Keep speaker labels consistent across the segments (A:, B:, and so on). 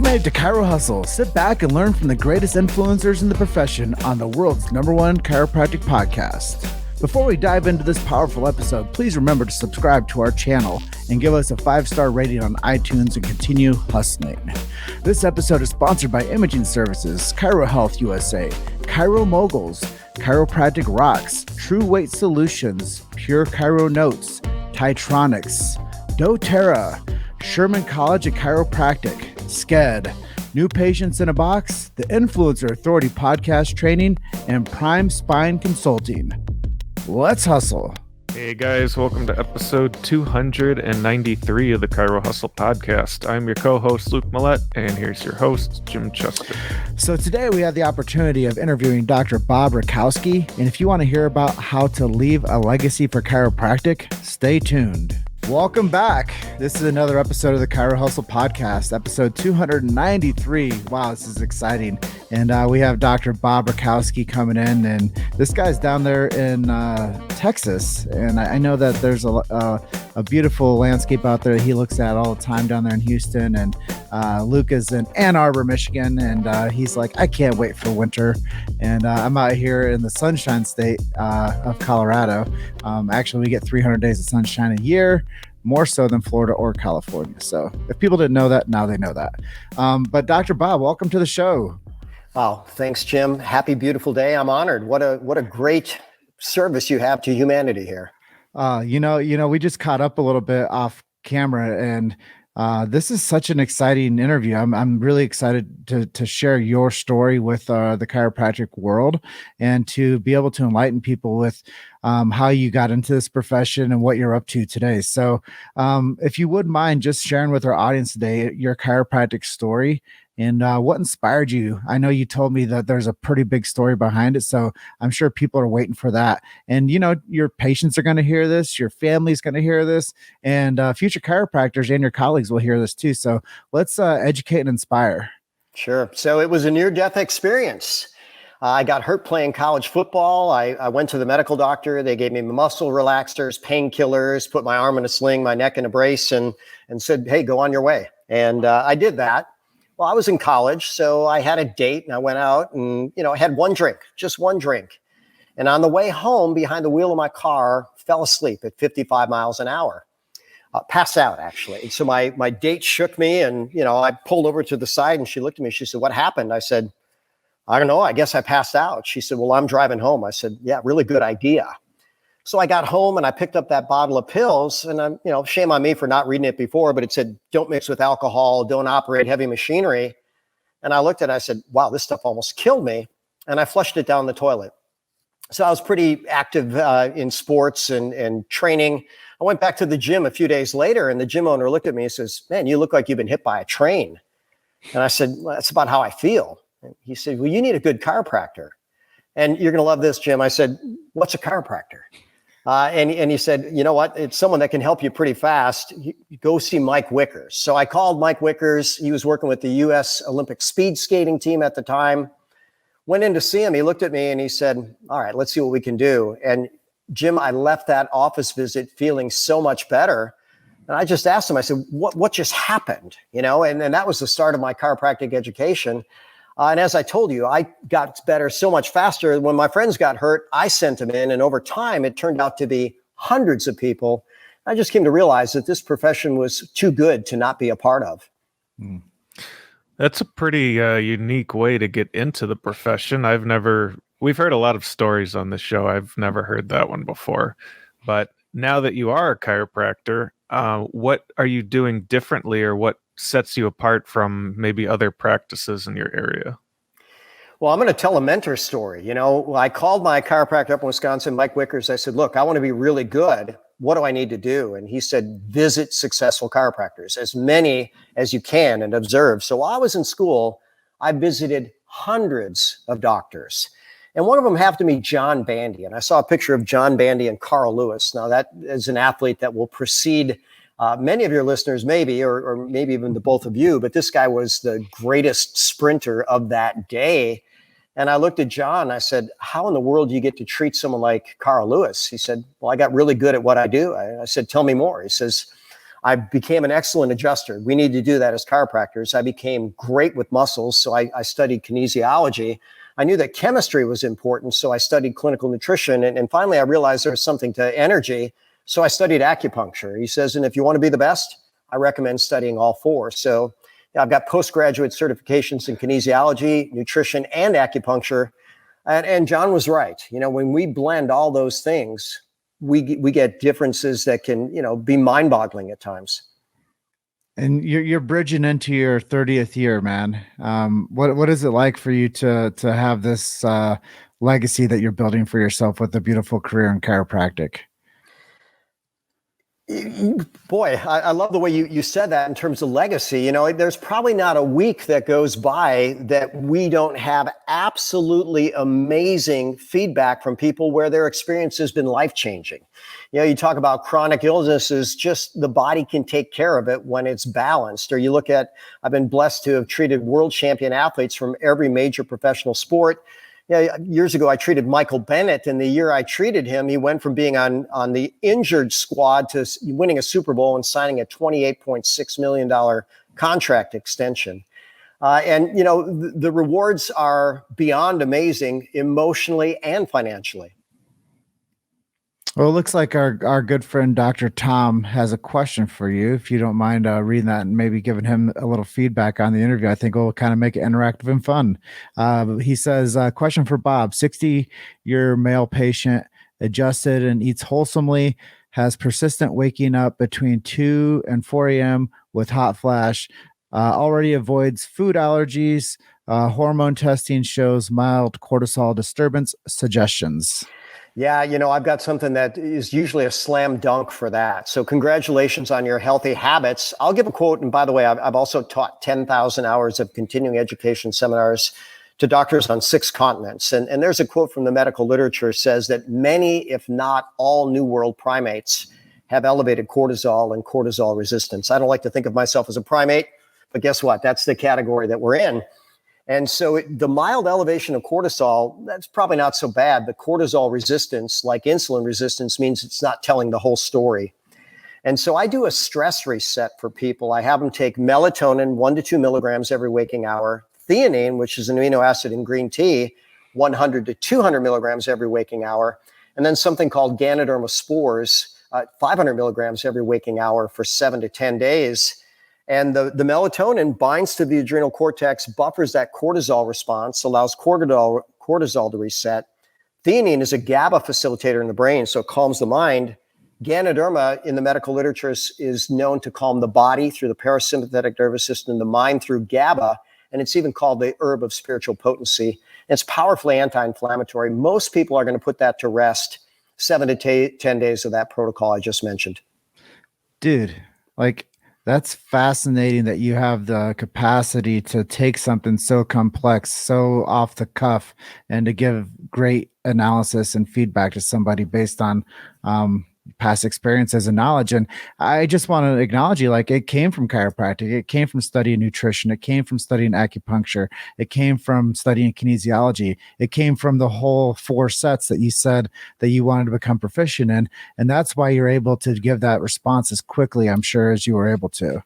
A: made it to Chiro Hustle. Sit back and learn from the greatest influencers in the profession on the world's #1 chiropractic podcast. Before we dive into this powerful episode, please remember to subscribe to our channel and give us a 5-star rating on iTunes and continue hustling. This episode is sponsored by Imaging Services, Chiro Health USA, Chiro Moguls, Chiropractic Rocks, True Weight Solutions, Pure Chiro Notes, Titronics, doTERRA, Sherman College of Chiropractic, SCED, New Patients in a Box, the Influencer Authority Podcast Training, and Prime Spine Consulting. Let's hustle.
B: Hey guys, welcome to episode 293 of the Chiro Hustle podcast. I'm your co-host Luke Millette, and here's your host Jim Chester.
A: So today we have the opportunity of interviewing Dr. Bob Rakowski, and if you want to hear about how to leave a legacy for chiropractic, stay tuned. Welcome back. This is another episode of the Chiro Hustle podcast, episode 293. Wow, this is exciting. And we have Dr. Bob Rakowski coming in, and this guy's down there in Texas. And I know that there's a beautiful landscape out there that he looks at all the time down there in Houston. And Luke is in Ann Arbor, Michigan, and he's like, I can't wait for winter. And I'm out here in the Sunshine State of Colorado. Actually, we get 300 days of sunshine a year, more so than Florida or California. So if people didn't know that, now they know that. But Dr. Bob, welcome to the show.
C: Oh, thanks, Jim. Happy, beautiful day. I'm honored. What a great service you have to humanity here.
A: We just caught up a little bit off camera, and this is such an exciting interview. I'm really excited to share your story with the chiropractic world and to be able to enlighten people with how you got into this profession and what you're up to today. So if you wouldn't mind just sharing with our audience today your chiropractic story and what inspired you. I know you told me that there's a pretty big story behind it, so I'm sure people are waiting for that. And, your patients are going to hear this, your family's going to hear this, and future chiropractors and your colleagues will hear this too. So let's educate and inspire.
C: Sure. So it was a near-death experience. I got hurt playing college football. I went to the medical doctor. They gave me muscle relaxers, painkillers, put my arm in a sling, my neck in a brace, and said, hey, go on your way. And I did that. Well, I was in college, so I had a date and I went out and, I had just one drink. And on the way home, behind the wheel of my car, fell asleep at 55 miles an hour. Passed out, actually. And so my date shook me and, I pulled over to the side and she looked at me. She said, what happened? I said, I don't know. I guess I passed out. She said, well, I'm driving home. I said, yeah, really good idea. So I got home and I picked up that bottle of pills and I'm, shame on me for not reading it before, but it said, don't mix with alcohol, don't operate heavy machinery. And I looked at it, I said, wow, this stuff almost killed me. And I flushed it down the toilet. So I was pretty active in sports and training. I went back to the gym a few days later and the gym owner looked at me and says, man, you look like you've been hit by a train. And I said, well, that's about how I feel. And he said, well, you need a good chiropractor. And you're going to love this, Jim. I said, what's a chiropractor? And he said, you know what? It's someone that can help you pretty fast. You go see Mike Wickers. So I called Mike Wickers. He was working with the U.S. Olympic speed skating team at the time. Went in to see him. He looked at me and he said, all right, let's see what we can do. And Jim, I left that office visit feeling so much better. And I just asked him, I said, what just happened? And that was the start of my chiropractic education. And as I told you, I got better so much faster. When my friends got hurt, I sent them in. And over time, it turned out to be hundreds of people. I just came to realize that this profession was too good to not be a part of.
B: That's a pretty unique way to get into the profession. We've heard a lot of stories on this show. I've never heard that one before. But now that you are a chiropractor, what are you doing differently, or what sets you apart from maybe other practices in your area?
C: Well, I'm going to tell a mentor story. I called my chiropractor up in Wisconsin, Mike Wickers. I said, look, I want to be really good. What do I need to do? And he said, visit successful chiropractors, as many as you can, and observe. So while I was in school, I visited hundreds of doctors. And one of them happened to be John Bandy. And I saw a picture of John Bandy and Carl Lewis. Now, that is an athlete that will precede many of your listeners, maybe, or maybe even the both of you, but this guy was the greatest sprinter of that day. And I looked at John and I said, how in the world do you get to treat someone like Carl Lewis? He said, well, I got really good at what I do. I said, tell me more. He says, I became an excellent adjuster. We need to do that as chiropractors. I became great with muscles, so I studied kinesiology. I knew that chemistry was important, so I studied clinical nutrition. And finally, I realized there was something to energy, so I studied acupuncture. He says, and if you want to be the best, I recommend studying all four. So I've got postgraduate certifications in kinesiology, nutrition, and acupuncture. And John was right. When we blend all those things, we get differences that can, be mind-boggling at times.
A: And you're bridging into your 30th year, man. What is it like for you to have this legacy that you're building for yourself with a beautiful career in chiropractic?
C: Boy, I love the way you said that in terms of legacy. There's probably not a week that goes by that we don't have absolutely amazing feedback from people where their experience has been life-changing. You talk about chronic illnesses, just the body can take care of it when it's balanced. Or you look at, I've been blessed to have treated world champion athletes from every major professional sport. Years ago, I treated Michael Bennett, and the year I treated him, he went from being on the injured squad to winning a Super Bowl and signing a $28.6 million contract extension. And the rewards are beyond amazing emotionally and financially.
A: Well, it looks like our good friend Dr. Tom has a question for you. If you don't mind reading that and maybe giving him a little feedback on the interview, I think it will kind of make it interactive and fun. He says, question for Bob, 60-year male patient, adjusted and eats wholesomely, has persistent waking up between 2 and 4 a.m. with hot flash, already avoids food allergies, hormone testing shows mild cortisol disturbance, suggestions.
C: Yeah, I've got something that is usually a slam dunk for that. So congratulations on your healthy habits. I'll give a quote. And by the way, I've also taught 10,000 hours of continuing education seminars to doctors on 6 continents. And there's a quote from the medical literature says that many, if not all, New World primates have elevated cortisol and cortisol resistance. I don't like to think of myself as a primate, but guess what? That's the category that we're in. And so the mild elevation of cortisol, that's probably not so bad. But cortisol resistance, like insulin resistance, means it's not telling the whole story. And so I do a stress reset for people. I have them take melatonin, 1 to 2 milligrams every waking hour, theanine, which is an amino acid in green tea, 100 to 200 milligrams every waking hour, and then something called Ganoderma spores, 500 milligrams every waking hour for 7 to 10 days. And the melatonin binds to the adrenal cortex, buffers that cortisol response, allows cortisol to reset. Theanine is a GABA facilitator in the brain, so it calms the mind. Ganoderma in the medical literature is known to calm the body through the parasympathetic nervous system, the mind through GABA, and it's even called the herb of spiritual potency. It's powerfully anti-inflammatory. Most people are going to put that to rest 7 to 10 days of that protocol I just mentioned.
A: Dude, that's fascinating that you have the capacity to take something so complex, so off the cuff, and to give great analysis and feedback to somebody based on past experiences and knowledge. And I just want to acknowledge you, it came from chiropractic, it came from studying nutrition, it came from studying acupuncture, it came from studying kinesiology, it came from the whole 4 sets that you said that you wanted to become proficient in. And that's why you're able to give that response as quickly, I'm sure, as you were able to.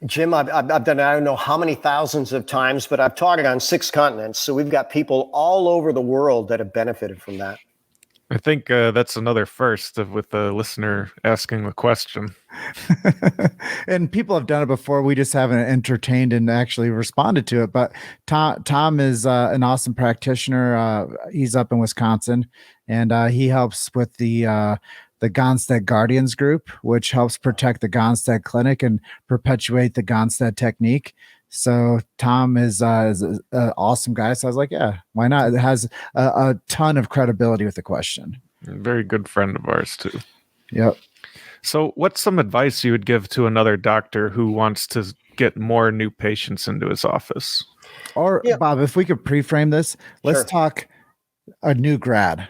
C: Jim, I've done, I don't know how many thousands of times, but I've taught it on 6 continents. So we've got people all over the world that have benefited from that.
B: I think that's another first with the listener asking the question.
A: And people have done it before. We just haven't entertained and actually responded to it. But Tom is an awesome practitioner. He's up in Wisconsin, and he helps with the Gonstead Guardians group, which helps protect the Gonstead Clinic and perpetuate the Gonstead technique. So Tom is an awesome guy. So I was like, yeah, why not? It has a ton of credibility with the question.
B: A very good friend of ours too.
A: Yep.
B: So what's some advice you would give to another doctor who wants to get more new patients into his office?
A: Or Bob, if we could pre-frame this, let's talk a new grad,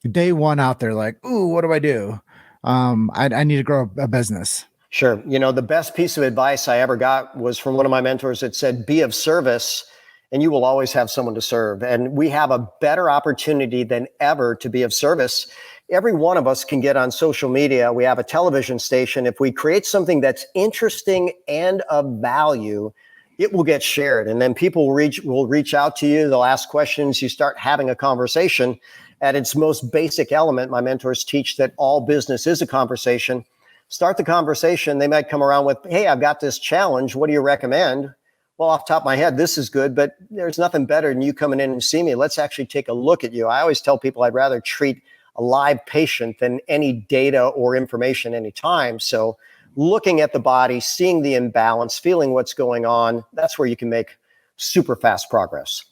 A: day one out there, ooh, what do I do? I need to grow a business.
C: Sure. The best piece of advice I ever got was from one of my mentors that said, be of service and you will always have someone to serve. And we have a better opportunity than ever to be of service. every one of us can get on social media. We have a television station. If we create something that's interesting and of value, it will get shared. And then people will reach out to you. They'll ask questions. You start having a conversation. At its most basic element, my mentors teach that all business is a conversation. Start the conversation. They might come around with, hey, I've got this challenge. What do you recommend? Well, off the top of my head, this is good, but there's nothing better than you coming in and see me. Let's actually take a look at you. I always tell people I'd rather treat a live patient than any data or information anytime. So looking at the body, seeing the imbalance, feeling what's going on, that's where you can make super fast progress.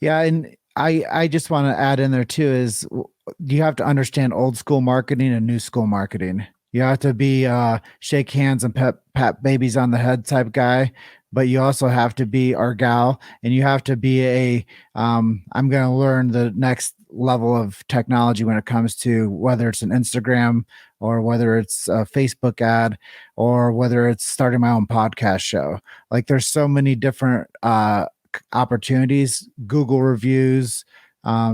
A: Yeah. And I just want to add in there too, is you have to understand old school marketing and new school marketing. You have to be shake hands and pat babies on the head type guy, but you also have to be our gal, and you have to be I'm going to learn the next level of technology when it comes to whether it's an Instagram or whether it's a Facebook ad or whether it's starting my own podcast show. Like there's so many different opportunities, Google reviews,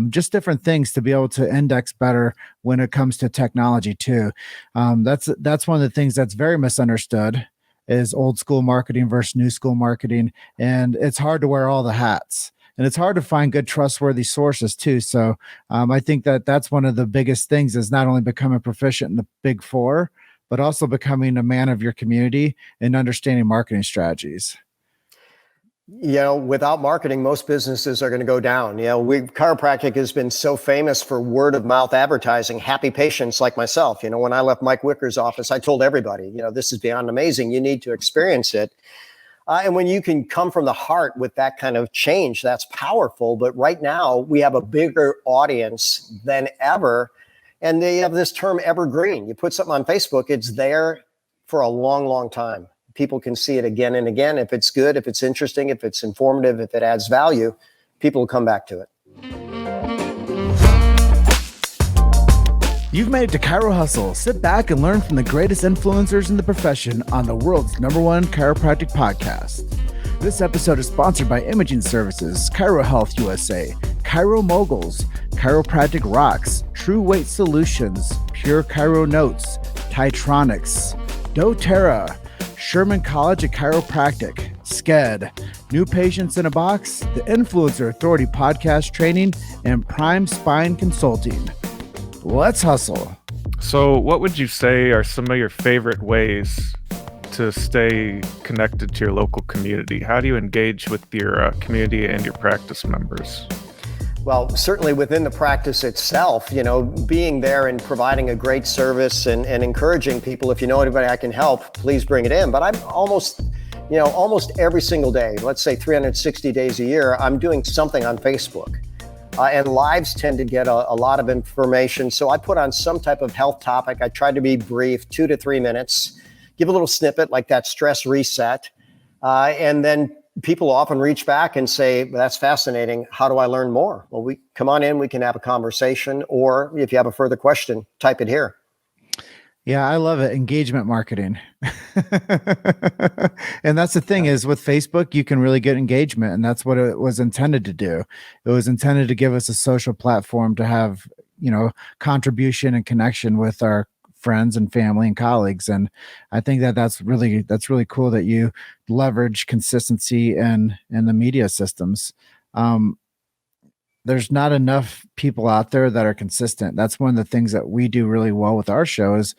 A: just different things to be able to index better when it comes to technology too. That's one of the things that's very misunderstood is old school marketing versus new school marketing. And it's hard to wear all the hats, and it's hard to find good trustworthy sources too. So I think that's one of the biggest things is not only becoming proficient in the big four, but also becoming a man of your community and understanding marketing strategies.
C: Without marketing, most businesses are going to go down. Chiropractic has been so famous for word of mouth advertising, happy patients like myself. When I left Mike Wicker's office, I told everybody, this is beyond amazing. You need to experience it. And when you can come from the heart with that kind of change, that's powerful. But right now we have a bigger audience than ever. And they have this term evergreen. You put something on Facebook, it's there for a long, long time. People can see it again and again. If it's good, if it's interesting, if it's informative, if it adds value, people will come back to it.
A: You've made it to Chiro Hustle. Sit back and learn from the greatest influencers in the profession on the world's #1 chiropractic podcast. This episode is sponsored by Imaging Services, Chiro Health USA, Chiro Moguls, Chiropractic Rocks, True Weight Solutions, Pure Chiro Notes, Titronics, doTERRA, Sherman College of Chiropractic, SCED, New Patients in a Box, the Influencer Authority Podcast Training, and Prime Spine Consulting. Let's hustle.
B: So what would you say are some of your favorite ways to stay connected to your local community? How do you engage with your community and your practice members?
C: Well, certainly within the practice itself, being there and providing a great service and encouraging people, if you know anybody I can help, please bring it in. But I'm almost every single day, let's say 360 days a year, I'm doing something on Facebook. And lives tend to get a lot of information. So I put on some type of health topic. I try to be brief, 2 to 3 minutes, give a little snippet like that stress reset. And then people often reach back and say, that's fascinating. How do I learn more? Well, we come on in, we can have a conversation, or if you have a further question, type it here.
A: Yeah, I love it. Engagement marketing. And that's the thing is with Facebook, you can really get engagement, and that's what it was intended to do. It was intended to give us a social platform to have, contribution and connection with our friends and family and colleagues. And I think that's really cool that you leverage consistency in the media systems. There's not enough people out there that are consistent. That's one of the things that we do really well with our show is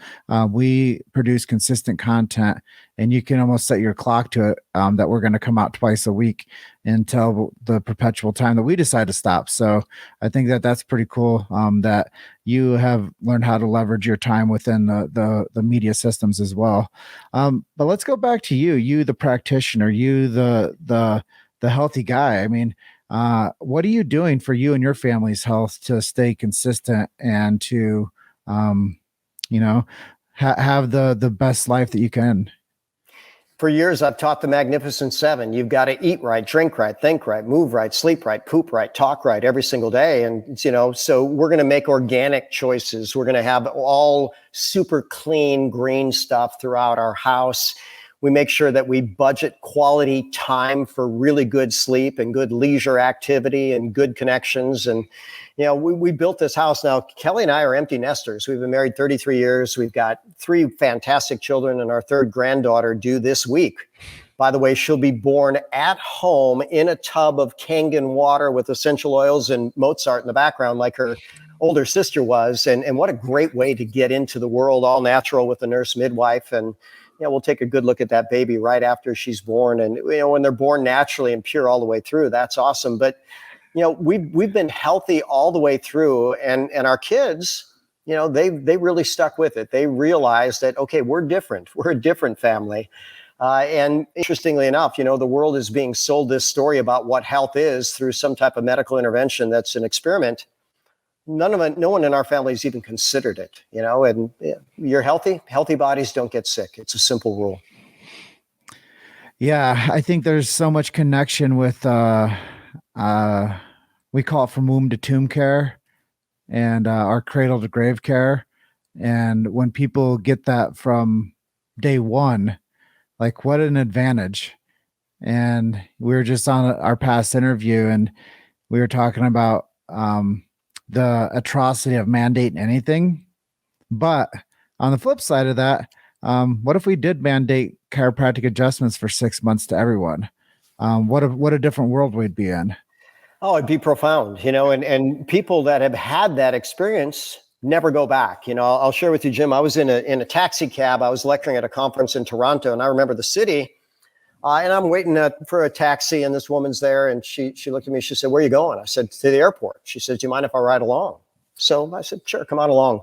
A: we produce consistent content, and you can almost set your clock to it that we're going to come out twice a week until the perpetual time that we decide to stop. So I think that's pretty cool that you have learned how to leverage your time within the media systems as well. But let's go back to you, the practitioner, you the healthy guy. I mean, what are you doing for you and your family's health to stay consistent and to, have the best life that you can?
C: For years, I've taught the Magnificent Seven. You've got to eat right, drink right, think right, move right, sleep right, poop right, talk right every single day. And, so we're going to make organic choices. We're going to have all super clean green stuff throughout our house. We make sure that we budget quality time for really good sleep and good leisure activity and good connections. And, we built this house. Now, Kelly and I are empty nesters. We've been married 33 years. We've got 3 fantastic children, and our 3rd granddaughter due this week. By the way, she'll be born at home in a tub of Kangen water with essential oils and Mozart in the background, like her older sister was. And what a great way to get into the world, all natural with a nurse midwife. And we'll take a good look at that baby right after she's born. And when they're born naturally and pure all the way through, that's awesome. But we've been healthy all the way through, and our kids, they really stuck with it. They realized that, okay, we're different. We're a different family. And interestingly enough, the world is being sold this story about what health is through some type of medical intervention that's an experiment. No one in our family has even considered it, and you're healthy bodies don't get sick. It's a simple rule.
A: Yeah, I think there's so much connection with, we call it from womb to tomb care and our cradle to grave care. And when people get that from day one, like what an advantage. And we were just on our past interview and we were talking about the atrocity of mandating anything. But on the flip side of that, what if we did mandate chiropractic adjustments for 6 months to everyone? What a different world we'd be in.
C: Oh, it'd be profound, and people that have had that experience never go back. I'll share with you, Jim, I was in a taxi cab. I was lecturing at a conference in Toronto, and I remember the city, and I'm waiting for a taxi, and this woman's there, and she looked at me, she said, "Where are you going?" I said, "To the airport." She said, "Do you mind if I ride along?" So I said, "Sure, come on along."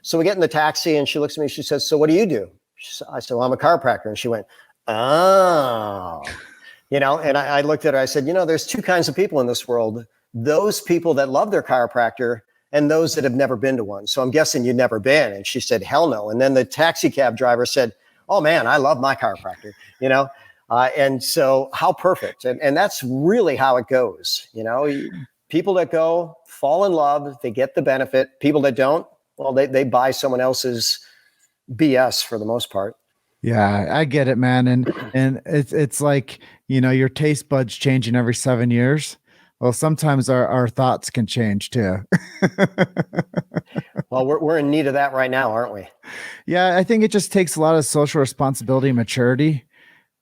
C: So we get in the taxi, and she looks at me, she says, "So what do you do?" I said, "Well, I'm a chiropractor." And she went, "Oh." And I looked at her, I said, there's 2 kinds of people in this world, those people that love their chiropractor and those that have never been to one. So I'm guessing you've never been. And she said, "Hell no." And then the taxi cab driver said, "Oh man, I love my chiropractor," and so how perfect. And that's really how it goes. People that go fall in love, they get the benefit. People that don't, well, they buy someone else's BS for the most part.
A: Yeah, I get it, man. And it's like, your taste buds changing every 7 years. Well, sometimes our thoughts can change too.
C: Well, we're in need of that right now, aren't we?
A: Yeah, I think it just takes a lot of social responsibility and maturity,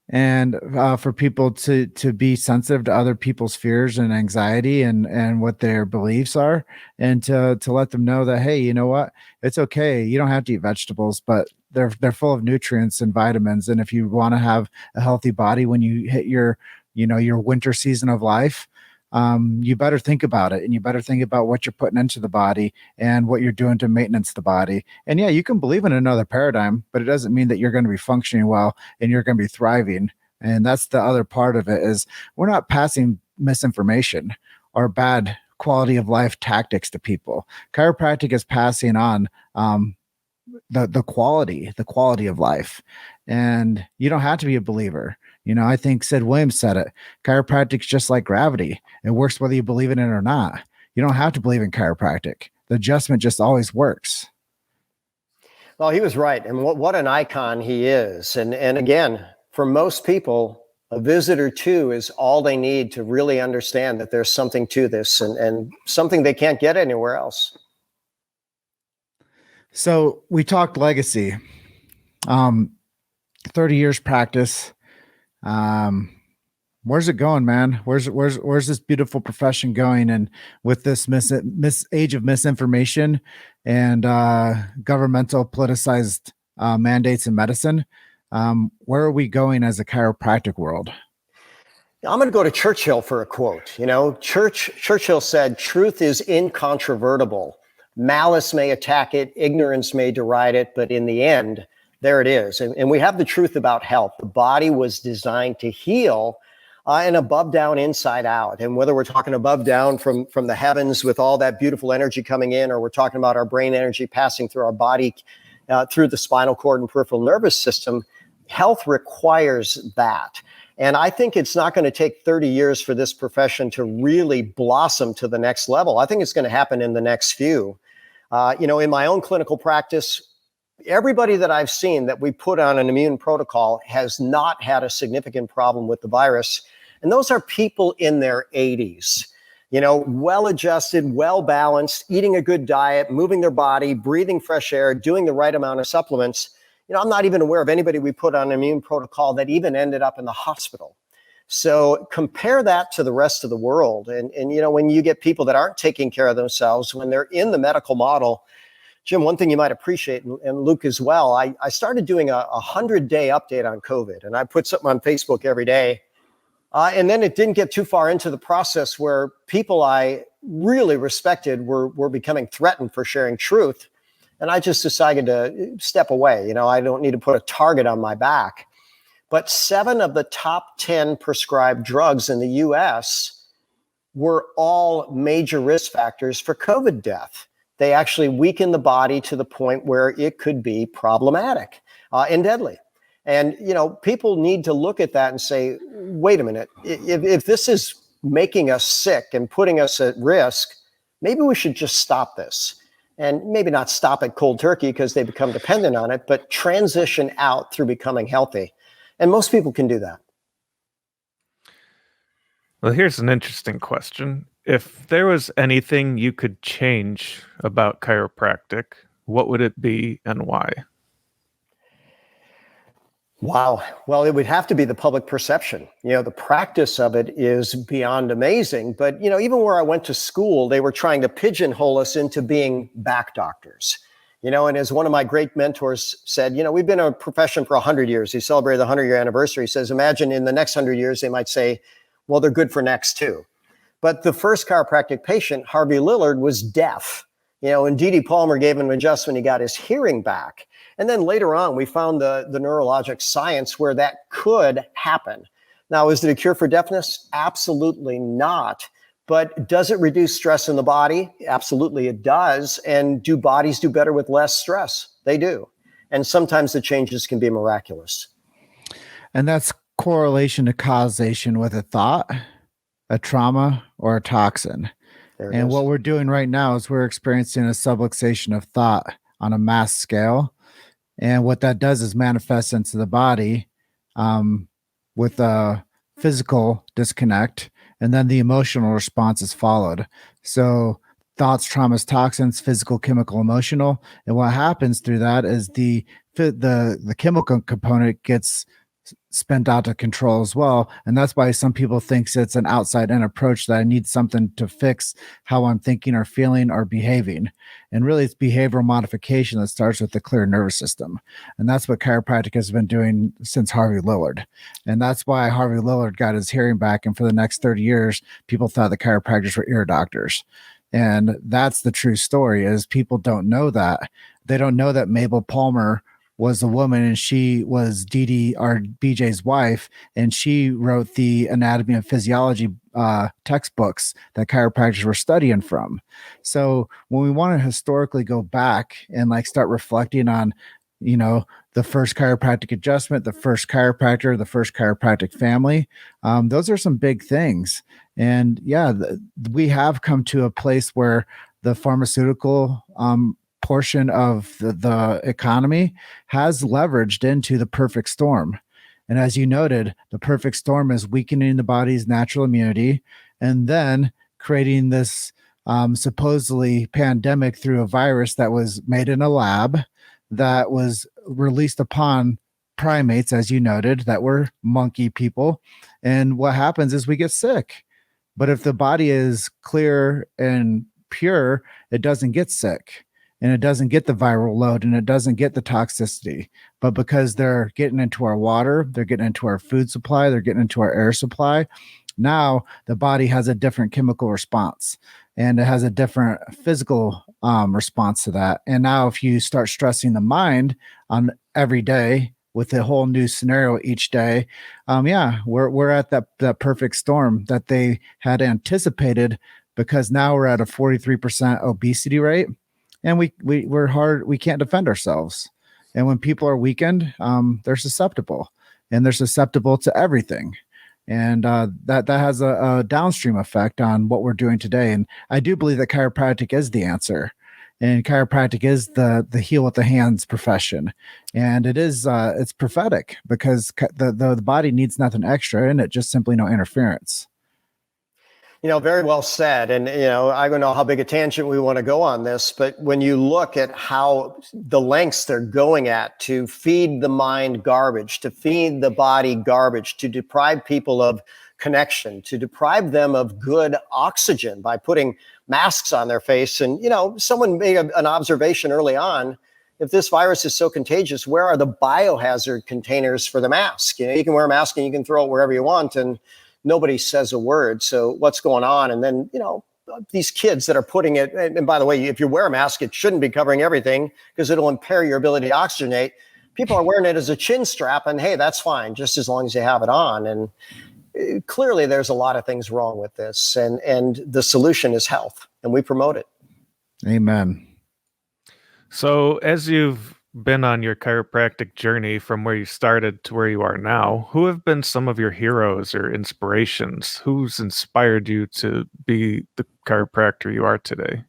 A: and for people to be sensitive to other people's fears and anxiety and what their beliefs are, and to let them know that, hey, you know what, it's okay. You don't have to eat vegetables, but they're full of nutrients and vitamins. And if you want to have a healthy body when you hit your winter season of life, you better think about it, and you better think about what you're putting into the body and what you're doing to maintenance the body. And yeah, you can believe in another paradigm, but it doesn't mean that you're going to be functioning well and you're going to be thriving. And that's the other part of it, is we're not passing misinformation or bad quality of life tactics to people. Chiropractic is passing on the quality of life. And you don't have to be a believer. I think Sid Williams said it. Chiropractic's just like gravity. It works whether you believe in it or not. You don't have to believe in chiropractic. The adjustment just always works.
C: Well, he was right. And what an icon he is. And again, for most people, a visit or 2 is all they need to really understand that there's something to this and something they can't get anywhere else.
A: So we talked legacy, 30 years practice. Where's it going, man? Where's this beautiful profession going? And with this age of misinformation and governmental politicized mandates in medicine, where are we going as a chiropractic world?
C: I'm going to go to Churchill for a quote. Churchill said, "Truth is incontrovertible. Malice may attack it, ignorance may deride it, but in the end, there it is." And we have the truth about health. The body was designed to heal and above down, inside out. And whether we're talking above down from the heavens with all that beautiful energy coming in, or we're talking about our brain energy passing through our body, through the spinal cord and peripheral nervous system, health requires that. And I think it's not going to take 30 years for this profession to really blossom to the next level. I think it's going to happen in the next few. In my own clinical practice, Everybody that I've seen that we put on an immune protocol has not had a significant problem with the virus. And those are people in their 80s, well-adjusted, well-balanced, eating a good diet, moving their body, breathing fresh air, doing the right amount of supplements. I'm not even aware of anybody we put on an immune protocol that even ended up in the hospital. So compare that to the rest of the world. And when you get people that aren't taking care of themselves, when they're in the medical model, Jim, one thing you might appreciate, and Luke as well, I started doing a 100-day update on COVID, and I put something on Facebook every day. And then it didn't get too far into the process where people I really respected were becoming threatened for sharing truth. And I just decided to step away. I don't need to put a target on my back. But 7 of the top 10 prescribed drugs in the US were all major risk factors for COVID death. They actually weaken the body to the point where it could be problematic and deadly. And, people need to look at that and say, wait a minute, if this is making us sick and putting us at risk, maybe we should just stop this. And maybe not stop at cold turkey because they become dependent on it, but transition out through becoming healthy. And most people can do that.
B: Well, here's an interesting question. If there was anything you could change about chiropractic, what would it be and why?
C: Wow. Well, it would have to be the public perception. The practice of it is beyond amazing. But, even where I went to school, they were trying to pigeonhole us into being back doctors. And as one of my great mentors said, we've been in a profession for 100 years. He celebrated the 100-year anniversary. He says, imagine in the next 100 years, they might say, well, they're good for next too. But the first chiropractic patient, Harvey Lillard, was deaf. And D.D. Palmer gave him an adjustment. He got his hearing back. And then later on, we found the neurologic science where that could happen. Now, is it a cure for deafness? Absolutely not. But does it reduce stress in the body? Absolutely, it does. And do bodies do better with less stress? They do. And sometimes the changes can be miraculous.
A: And that's correlation to causation with a thought, a trauma, or a toxin. And what we're doing right now is we're experiencing a subluxation of thought on a mass scale. And what that does is manifest into the body with a physical disconnect, and then the emotional response is followed. So thoughts, traumas, toxins, physical, chemical, emotional. And what happens through that is the chemical component gets spent out of control as well. And that's why some people think it's an outside-in approach, that I need something to fix how I'm thinking or feeling or behaving. And really, it's behavioral modification that starts with the clear nervous system. And that's what chiropractic has been doing since Harvey Lillard. And that's why Harvey Lillard got his hearing back. And for the next 30 years, people thought the chiropractors were ear doctors. And that's the true story, is people don't know that. They don't know that Mabel Palmer was a woman, and she was Dee or BJ's wife, and she wrote the anatomy and physiology textbooks that chiropractors were studying from. So when we want to historically go back and start reflecting on, the first chiropractic adjustment, the first chiropractor, the first chiropractic family, those are some big things. And we have come to a place where the pharmaceutical portion of the economy has leveraged into the perfect storm. And as you noted, the perfect storm is weakening the body's natural immunity and then creating this supposedly pandemic through a virus that was made in a lab, that was released upon primates, as you noted, that were monkey people. And what happens is we get sick. But if the body is clear and pure, it doesn't get sick. And it doesn't get the viral load, and it doesn't get the toxicity. But because they're getting into our water, they're getting into our food supply, they're getting into our air supply, now the body has a different chemical response, and it has a different physical response to that. And now if you start stressing the mind on every day with a whole new scenario each day, we're at that perfect storm that they had anticipated, because now we're at a 43% obesity rate. And we're hard. We can't defend ourselves. And when people are weakened, they're susceptible, and they're susceptible to everything. And that has a downstream effect on what we're doing today. And I do believe that chiropractic is the answer. And chiropractic is the heal with the hands profession, and it is it's prophetic because the body needs nothing extra in it, just simply no interference.
C: Very well said. And, I don't know how big a tangent we want to go on this, but when you look at how the lengths they're going at to feed the mind garbage, to feed the body garbage, to deprive people of connection, to deprive them of good oxygen by putting masks on their face. And, someone made an observation early on. If this virus is so contagious, where are the biohazard containers for the mask? You can wear a mask and you can throw it wherever you want, and nobody says a word. So what's going on? And then, these kids that are putting it, and by the way, if you wear a mask, it shouldn't be covering everything because it'll impair your ability to oxygenate. People are wearing it as a chin strap, and hey, that's fine, just as long as you have it on. And clearly there's a lot of things wrong with this, and the solution is health, and we promote it.
A: Amen.
B: So as you've been on your chiropractic journey from where you started to where you are now, who have been some of your heroes or inspirations? Who's inspired you to be the chiropractor you are today?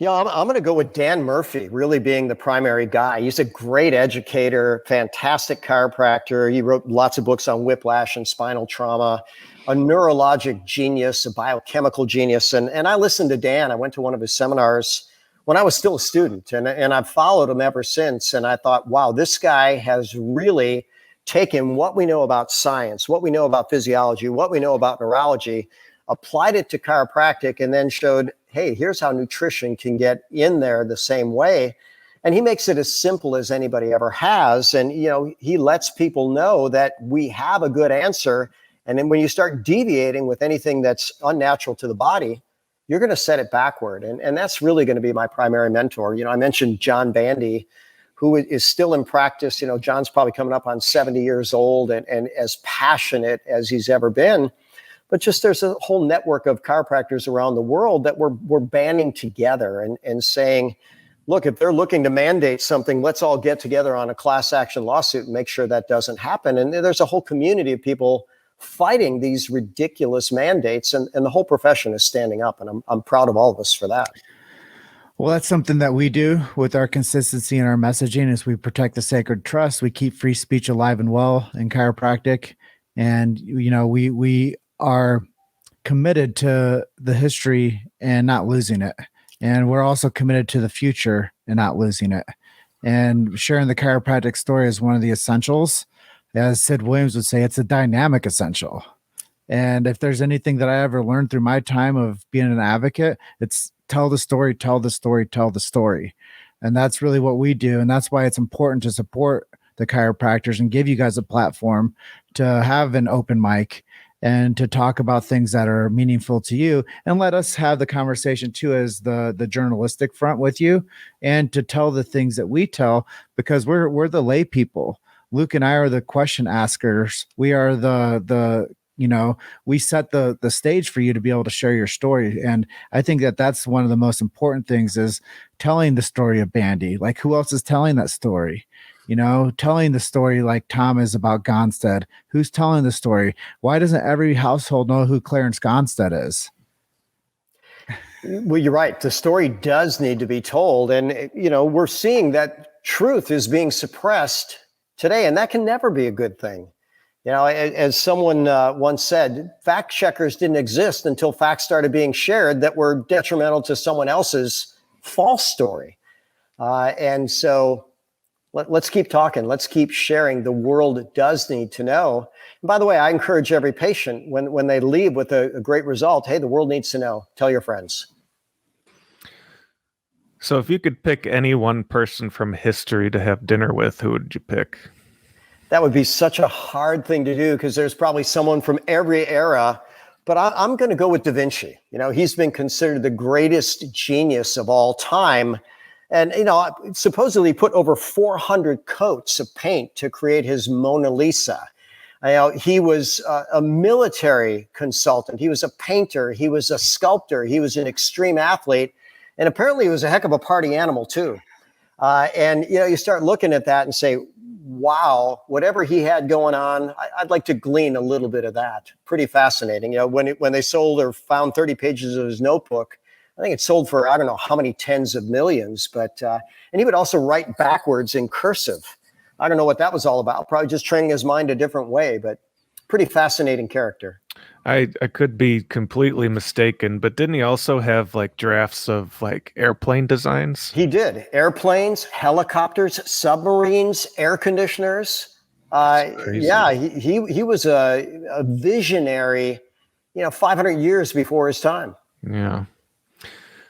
C: I'm going to go with Dan Murphy, really being the primary guy. He's a great educator, fantastic chiropractor. He wrote lots of books on whiplash and spinal trauma, a neurologic genius, a biochemical genius. And I listened to Dan. I went to one of his seminars when I was still a student, and I've followed him ever since. And I thought, wow, this guy has really taken what we know about science, what we know about physiology, what we know about neurology, applied it to chiropractic, and then showed, hey, here's how nutrition can get in there the same way. And he makes it as simple as anybody ever has. And, he lets people know that we have a good answer. And then when you start deviating with anything that's unnatural to the body, you're going to set it backward. And that's really going to be my primary mentor. I mentioned John Bandy, who is still in practice. John's probably coming up on 70 years old and as passionate as he's ever been. But just there's a whole network of chiropractors around the world that we're banding together and saying, look, if they're looking to mandate something, let's all get together on a class action lawsuit and make sure that doesn't happen. And there's a whole community of people fighting these ridiculous mandates, and the whole profession is standing up, and I'm proud of all of us for that.
A: Well, that's something that we do with our consistency and our messaging is we protect the sacred trust. We keep free speech alive and well in chiropractic. And, we are committed to the history and not losing it. And we're also committed to the future and not losing it. And sharing the chiropractic story is one of the essentials. As Sid Williams would say, it's a dynamic essential. And if there's anything that I ever learned through my time of being an advocate, it's tell the story, tell the story, tell the story. And that's really what we do. And that's why it's important to support the chiropractors and give you guys a platform to have an open mic and to talk about things that are meaningful to you, and let us have the conversation too as the journalistic front with you, and to tell the things that we tell, because we're the lay people. Luke and I are the question askers. We are we set the stage for you to be able to share your story. And I think that that's one of the most important things is telling the story of Bandy. Like, who else is telling that story? Telling the story like Tom is about Gonstead. Who's telling the story? Why doesn't every household know who Clarence Gonstead is?
C: Well, you're right. The story does need to be told. And, we're seeing that truth is being suppressed today, and that can never be a good thing. As someone once said, fact checkers didn't exist until facts started being shared that were detrimental to someone else's false story. And so let's keep talking. Let's keep sharing. The world does need to know. And by the way, I encourage every patient when they leave with a great result, hey, the world needs to know. Tell your friends.
B: So if you could pick any one person from history to have dinner with, who would you pick?
C: That would be such a hard thing to do because there's probably someone from every era, but I'm going to go with Da Vinci. He's been considered the greatest genius of all time. And, supposedly put over 400 coats of paint to create his Mona Lisa. He was a military consultant. He was a painter. He was a sculptor. He was an extreme athlete. And apparently he was a heck of a party animal, too. And, you start looking at that and say, wow, whatever he had going on, I'd like to glean a little bit of that. Pretty fascinating. When they sold or found 30 pages of his notebook, I think it sold for, I don't know how many tens of millions, but, and he would also write backwards in cursive. I don't know what that was all about. Probably just training his mind a different way, but pretty fascinating character.
B: I could be completely mistaken, but didn't he also have like drafts of like airplane designs?
C: He did. Airplanes, helicopters, submarines, air conditioners. Yeah, he was a visionary, 500 years before his time.
B: Yeah.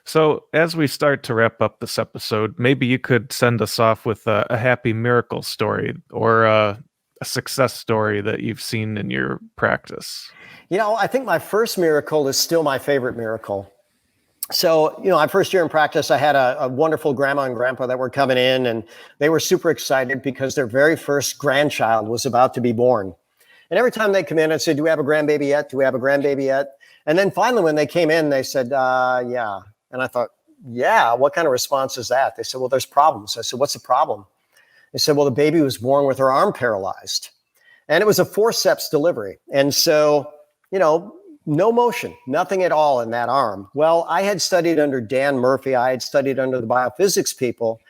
B: So as we start to wrap up this episode, maybe you could send us off with a happy miracle story or a success story that you've seen in your practice.
C: I think my first miracle is still my favorite miracle. So, my first year in practice, I had a wonderful grandma and grandpa that were coming in, and they were super excited because their very first grandchild was about to be born. And every time they come in, I'd say, do we have a grandbaby yet? Do we have a grandbaby yet? And then finally, when they came in, they said, yeah. And I thought, yeah, what kind of response is that? They said, well, there's problems. I said, what's the problem? They said, well, the baby was born with her arm paralyzed. And it was a forceps delivery. And so, no motion, nothing at all in that arm. Well, I had studied under Dan Murphy. I had studied under the biophysics people.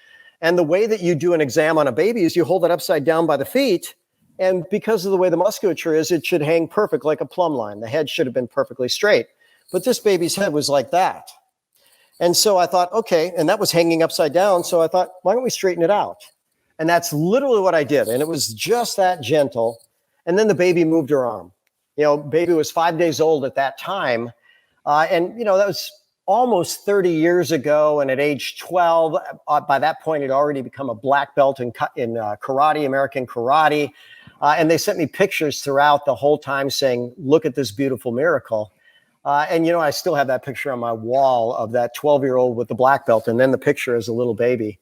C: And the way that you do an exam on a baby is you hold it upside down by the feet. And because of the way the musculature is, it should hang perfect like a plumb line. The head should have been perfectly straight. But this baby's head was like that. And so I thought, okay, and that was hanging upside down. So I thought, why don't we straighten it out? And that's literally what I did. And it was just that gentle. And then the baby moved her arm. Baby was 5 days old at that time. And that was almost 30 years ago. And at age 12, by that point, it already become a black belt in karate, American karate. And they sent me pictures throughout the whole time saying, look at this beautiful miracle. And I still have that picture on my wall of that 12-year-old with the black belt. And then the picture as a little baby.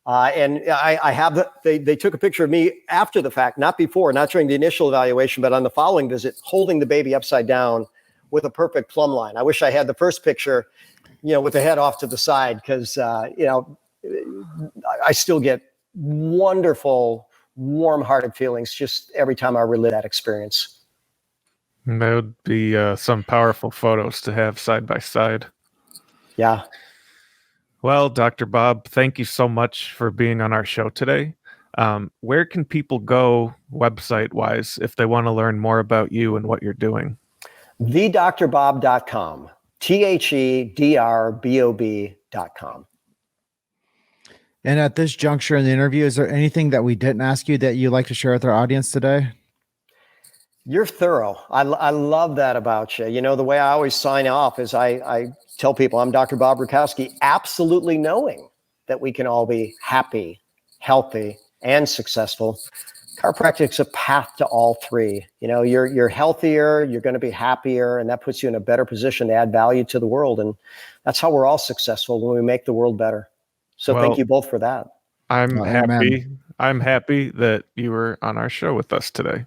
C: And I have they took a picture of me after the fact, not before, not during the initial evaluation, but on the following visit, holding the baby upside down with a perfect plumb line. I wish I had the first picture, with the head off to the side, because, I still get wonderful, warm-hearted feelings just every time I relive that experience.
B: That would be some powerful photos to have side by side.
C: Yeah.
B: Well, Dr. Bob, thank you so much for being on our show today. Where can people go website-wise if they want to learn more about you and what you're doing?
C: thedrbob.com. thedrbob.com.
A: And at this juncture in the interview, is there anything that we didn't ask you that you'd like to share with our audience today?
C: You're thorough. I love that about you. The way I always sign off is I tell people I'm Dr. Bob Rakowski, absolutely knowing that we can all be happy, healthy, and successful. Chiropractic's a path to all three. You're healthier, you're going to be happier, and that puts you in a better position to add value to the world. And that's how we're all successful, when we make the world better. So thank you both for that.
B: I'm happy. I'm happy that you were on our show with us today.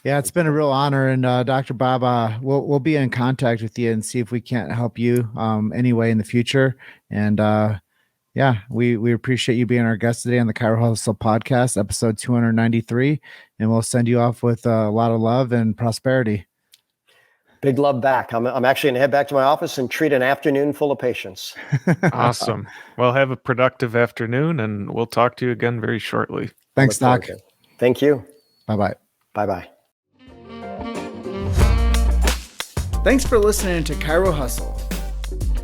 A: Yeah, it's been a real honor. And Dr. Bob, we'll be in contact with you and see if we can't help you anyway in the future. And we appreciate you being our guest today on the Chiro Hustle podcast, episode 293. And we'll send you off with a lot of love and prosperity.
C: Big love back. I'm actually going to head back to my office and treat an afternoon full of patients.
B: Awesome. Well, have a productive afternoon, and we'll talk to you again very shortly.
A: Thanks, Doc.
C: Thank you.
A: Bye-bye.
C: Bye-bye.
A: Thanks for listening to Chiro Hustle.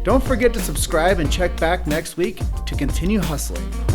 A: Don't forget to subscribe and check back next week to continue hustling.